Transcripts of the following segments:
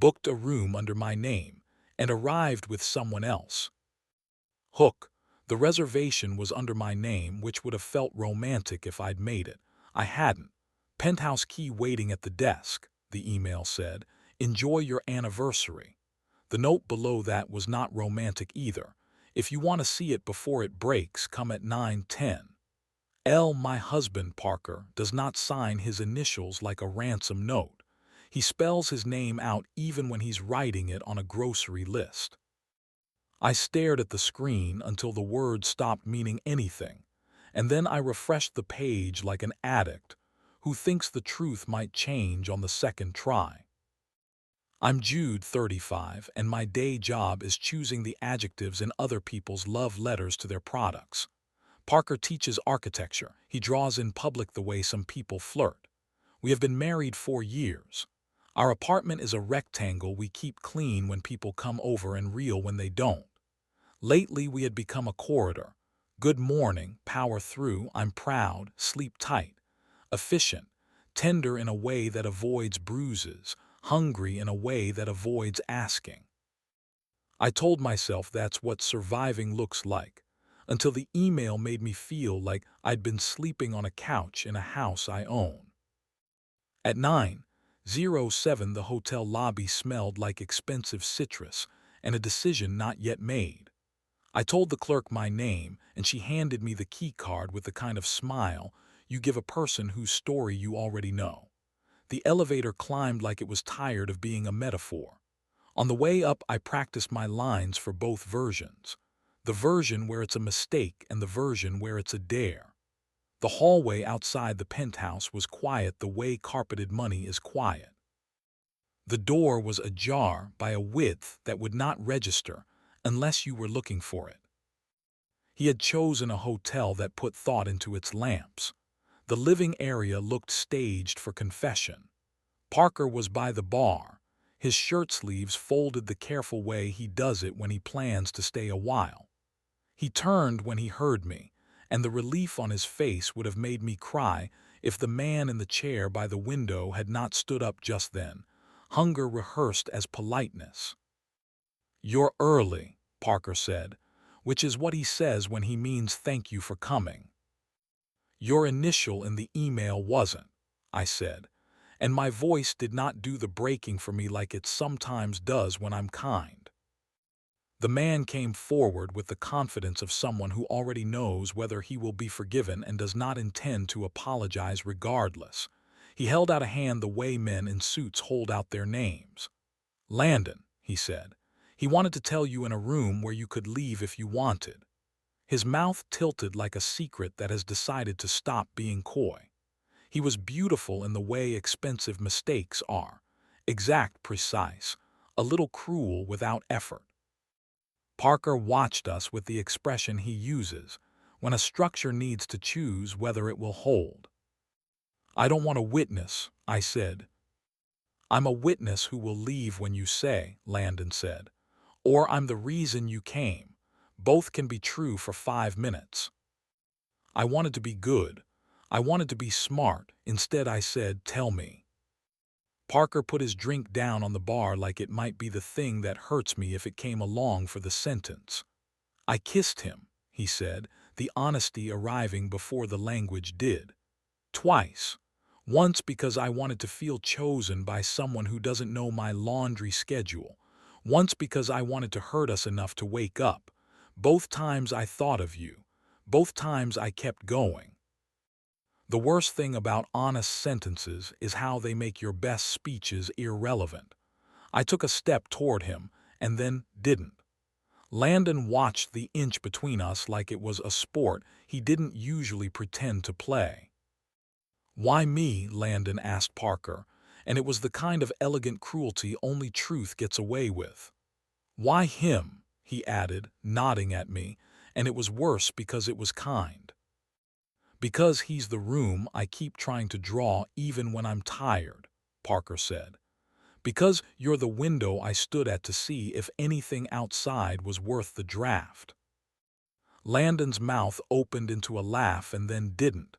booked a room under my name, and arrived with someone else. Hook. The reservation was under my name, which would have felt romantic if I'd made it. I hadn't. Penthouse key waiting at the desk, the email said. Enjoy your anniversary. The note below that was not romantic either. If you want to see it before it breaks, come at 9:10. My husband, Parker, does not sign his initials like a ransom note. He spells his name out even when he's writing it on a grocery list. I stared at the screen until the words stopped meaning anything, and then I refreshed the page like an addict who thinks the truth might change on the second try. I'm Jude, 35, and my day job is choosing the adjectives in other people's love letters to their products. Parker teaches architecture. He draws in public the way some people flirt. We have been married 4 years. Our apartment is a rectangle we keep clean when people come over and real when they don't. Lately, we had become a corridor. Good morning, power through, I'm proud, sleep tight. Efficient, tender in a way that avoids bruises, hungry in a way that avoids asking. I told myself that's what surviving looks like, until the email made me feel like I'd been sleeping on a couch in a house I own. At 9:07, the hotel lobby smelled like expensive citrus and a decision not yet made. I told the clerk my name, and she handed me the key card with the kind of smile you give a person whose story you already know. The elevator climbed like it was tired of being a metaphor. On the way up, I practiced my lines for both versions. The version where it's a mistake and the version where it's a dare. The hallway outside the penthouse was quiet the way carpeted money is quiet. The door was ajar by a width that would not register unless you were looking for it. He had chosen a hotel that put thought into its lamps. The living area looked staged for confession. Parker was by the bar, his shirt sleeves folded the careful way he does it when he plans to stay a while. He turned when he heard me, and the relief on his face would have made me cry if the man in the chair by the window had not stood up just then, hunger rehearsed as politeness. "You're early," Parker said, which is what he says when he means thank you for coming. "Your initial in the email wasn't," I said, and my voice did not do the breaking for me like it sometimes does when I'm kind. The man came forward with the confidence of someone who already knows whether he will be forgiven and does not intend to apologize regardless. He held out a hand the way men in suits hold out their names. "Landon," he said. "He wanted to tell you in a room where you could leave if you wanted." His mouth tilted like a secret that has decided to stop being coy. He was beautiful in the way expensive mistakes are. Exact, precise, a little cruel without effort. Parker watched us with the expression he uses when a structure needs to choose whether it will hold. "I don't want a witness," I said. "I'm a witness who will leave when you say," Landon said. "Or I'm the reason you came. Both can be true for 5 minutes." I wanted to be good. I wanted to be smart. Instead, I said, "Tell me." Parker put his drink down on the bar like it might be the thing that hurts me if it came along for the sentence. "I kissed him," he said, the honesty arriving before the language did. "Twice. Once because I wanted to feel chosen by someone who doesn't know my laundry schedule. Once because I wanted to hurt us enough to wake up. Both times I thought of you. Both times I kept going." The worst thing about honest sentences is how they make your best speeches irrelevant. I took a step toward him and then didn't. Landon watched the inch between us like it was a sport he didn't usually pretend to play. "Why me?" Landon asked Parker, and it was the kind of elegant cruelty only truth gets away with. "Why him?" he added, nodding at me, and it was worse because it was kind. "Because he's the room I keep trying to draw even when I'm tired," Parker said. "Because you're the window I stood at to see if anything outside was worth the draft." Landon's mouth opened into a laugh and then didn't.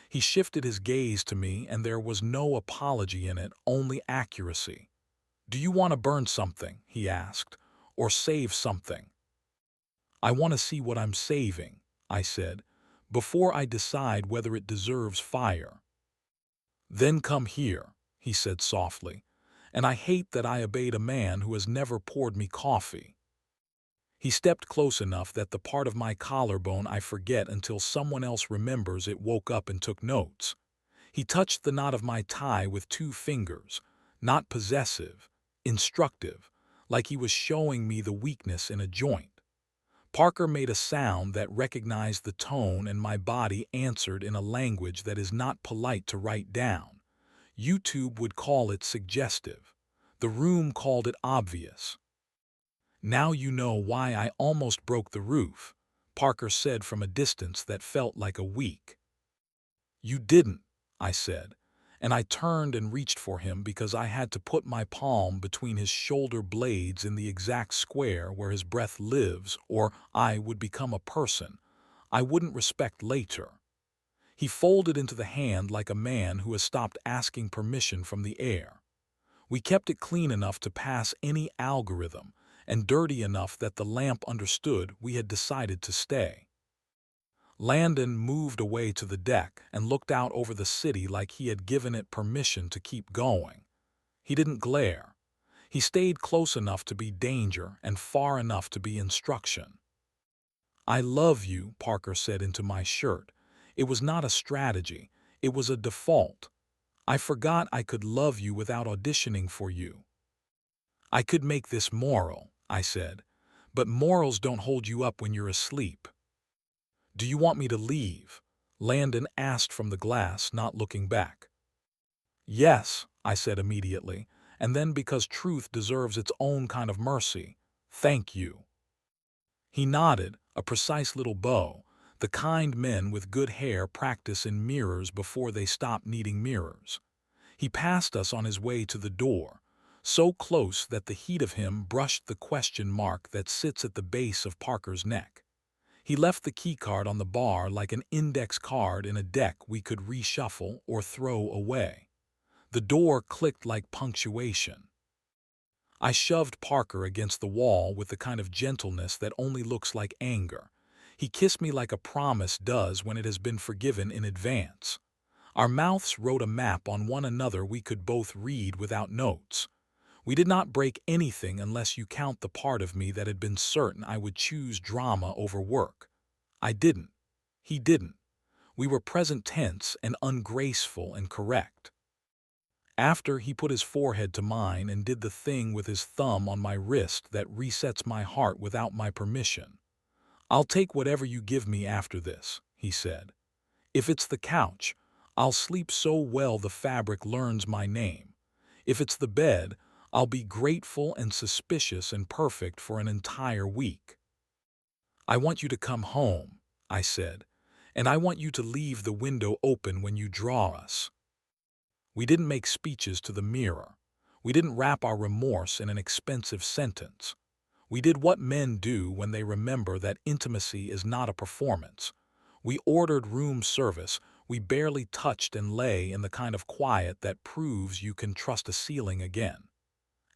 He shifted his gaze to me and there was no apology in it, only accuracy. "Do you want to burn something?" he asked. "Or save something?" "I want to see what I'm saving," I said, "before I decide whether it deserves fire." "Then come here," he said softly, "and I hate that I obeyed a man who has never poured me coffee." He stepped close enough that the part of my collarbone I forget until someone else remembers it woke up and took notes. He touched the knot of my tie with 2 fingers, not possessive, instructive, like he was showing me the weakness in a joint. Parker made a sound that recognized the tone, and my body answered in a language that is not polite to write down. YouTube would call it suggestive. The room called it obvious. "Now you know why I almost broke the roof," Parker said from a distance that felt like a week. "You didn't," I said, and I turned and reached for him because I had to put my palm between his shoulder blades in the exact square where his breath lives, or I would become a person I wouldn't respect later. He folded into the hand like a man who has stopped asking permission from the air. We kept it clean enough to pass any algorithm, and dirty enough that the lamp understood we had decided to stay. Landon moved away to the deck and looked out over the city like he had given it permission to keep going. He didn't glare. He stayed close enough to be danger and far enough to be instruction. "I love you," Parker said into my shirt. It was not a strategy. It was a default. I forgot I could love you without auditioning for you. "I could make this moral," I said, "but morals don't hold you up when you're asleep." "Do you want me to leave?" Landon asked from the glass, not looking back. "Yes," I said immediately, and then, because truth deserves its own kind of mercy, "Thank you." He nodded, a precise little bow, the kind men with good hair practice in mirrors before they stop needing mirrors. He passed us on his way to the door, so close that the heat of him brushed the question mark that sits at the base of Parker's neck. He left the keycard on the bar like an index card in a deck we could reshuffle or throw away. The door clicked like punctuation. I shoved Parker against the wall with the kind of gentleness that only looks like anger. He kissed me like a promise does when it has been forgiven in advance. Our mouths wrote a map on one another we could both read without notes. We did not break anything unless you count the part of me that had been certain I would choose drama over work. I didn't. He didn't. We were present tense and ungraceful and correct. After, he put his forehead to mine and did the thing with his thumb on my wrist that resets my heart without my permission. "I'll take whatever you give me after this," he said. "If it's the couch, I'll sleep so well the fabric learns my name. If it's the bed, I'll be grateful and suspicious and perfect for an entire week." "I want you to come home," I said, "and I want you to leave the window open when you draw us." We didn't make speeches to the mirror. We didn't wrap our remorse in an expensive sentence. We did what men do when they remember that intimacy is not a performance. We ordered room service. We barely touched and lay in the kind of quiet that proves you can trust a ceiling again.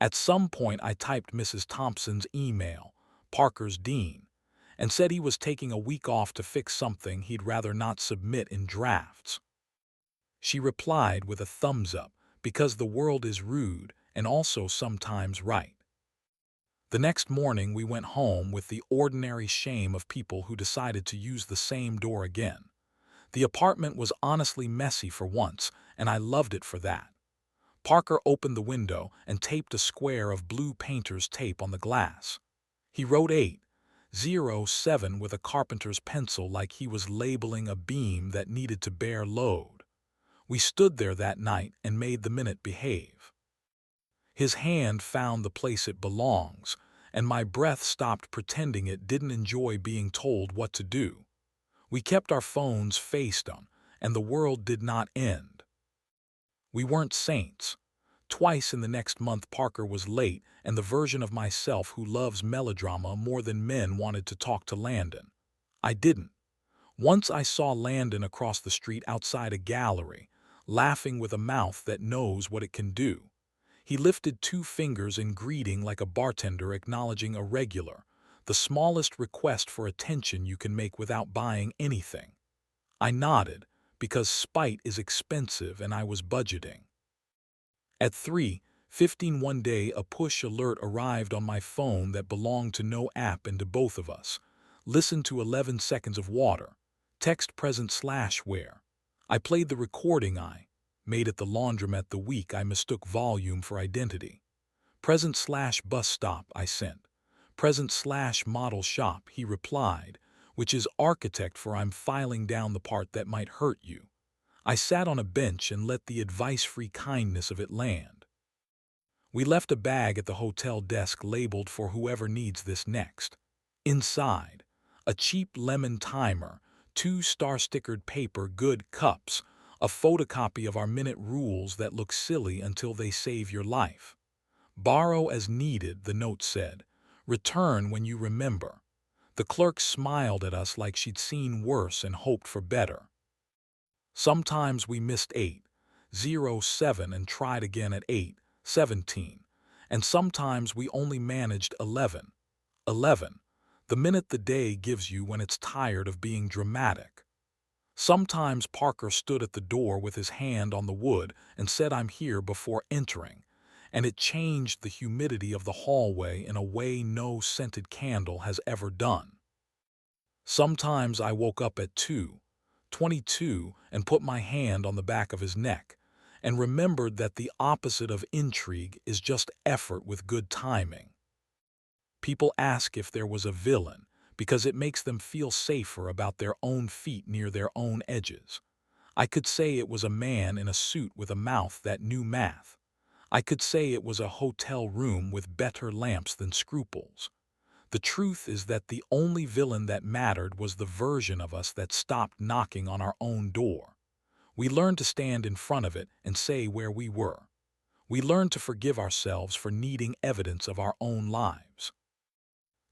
At some point I typed Mrs. Thompson's email, Parker's dean, and said he was taking a week off to fix something he'd rather not submit in drafts. She replied with a thumbs up, because the world is rude and also sometimes right. The next morning we went home with the ordinary shame of people who decided to use the same door again. The apartment was honestly messy for once, and I loved it for that. Parker opened the window and taped a square of blue painter's tape on the glass. He wrote 807 with a carpenter's pencil like he was labeling a beam that needed to bear load. We stood there that night and made the minute behave. His hand found the place it belongs, and my breath stopped pretending it didn't enjoy being told what to do. We kept our phones face down, and the world did not end. We weren't saints. Twice in the next month Parker was late, and the version of myself who loves melodrama more than men wanted to talk to Landon. I didn't. Once I saw Landon across the street outside a gallery, laughing with a mouth that knows what it can do. He lifted 2 fingers in greeting like a bartender acknowledging a regular, the smallest request for attention you can make without buying anything. I nodded, because spite is expensive and I was budgeting. At 3:15 one day, a push alert arrived on my phone that belonged to no app and to both of us. Listen to 11 seconds of water. Text present/where. I played the recording I made at the laundromat the week I mistook volume for identity. Present/bus stop, I sent. Present/model shop, he replied, which is architect for I'm filing down the part that might hurt you. I sat on a bench and let the advice-free kindness of it land. We left a bag at the hotel desk labeled for whoever needs this next. Inside, a cheap lemon timer, 2 star-stickered paper good cups, a photocopy of our minute rules that look silly until they save your life. Borrow as needed, the note said. Return when you remember. The clerk smiled at us like she'd seen worse and hoped for better. Sometimes we missed 8:07 and tried again at 8:17, and sometimes we only managed 11:11, the minute the day gives you when it's tired of being dramatic. Sometimes Parker stood at the door with his hand on the wood and said, "I'm here," before entering, and it changed the humidity of the hallway in a way no scented candle has ever done. Sometimes I woke up at 2:22 and put my hand on the back of his neck, and remembered that the opposite of intrigue is just effort with good timing. People ask if there was a villain, because it makes them feel safer about their own feet near their own edges. I could say it was a man in a suit with a mouth that knew math. I could say it was a hotel room with better lamps than scruples. The truth is that the only villain that mattered was the version of us that stopped knocking on our own door. We learned to stand in front of it and say where we were. We learned to forgive ourselves for needing evidence of our own lives.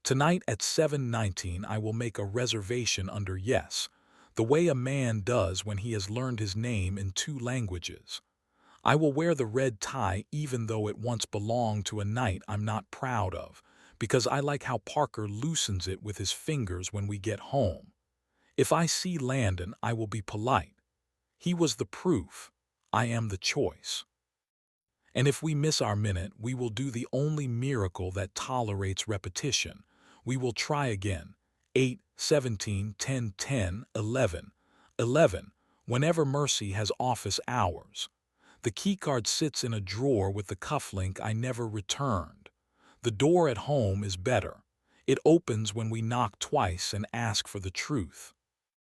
Tonight at 7:19 I will make a reservation under yes, the way a man does when he has learned his name in 2 languages. I will wear the red tie even though it once belonged to a knight I'm not proud of, because I like how Parker loosens it with his fingers when we get home. If I see Landon, I will be polite. He was the proof. I am the choice. And if we miss our minute, we will do the only miracle that tolerates repetition. We will try again. 8:17, 10:10, 11:11, whenever Mercy has office hours. The keycard sits in a drawer with the cufflink I never returned. The door at home is better. It opens when we knock twice and ask for the truth.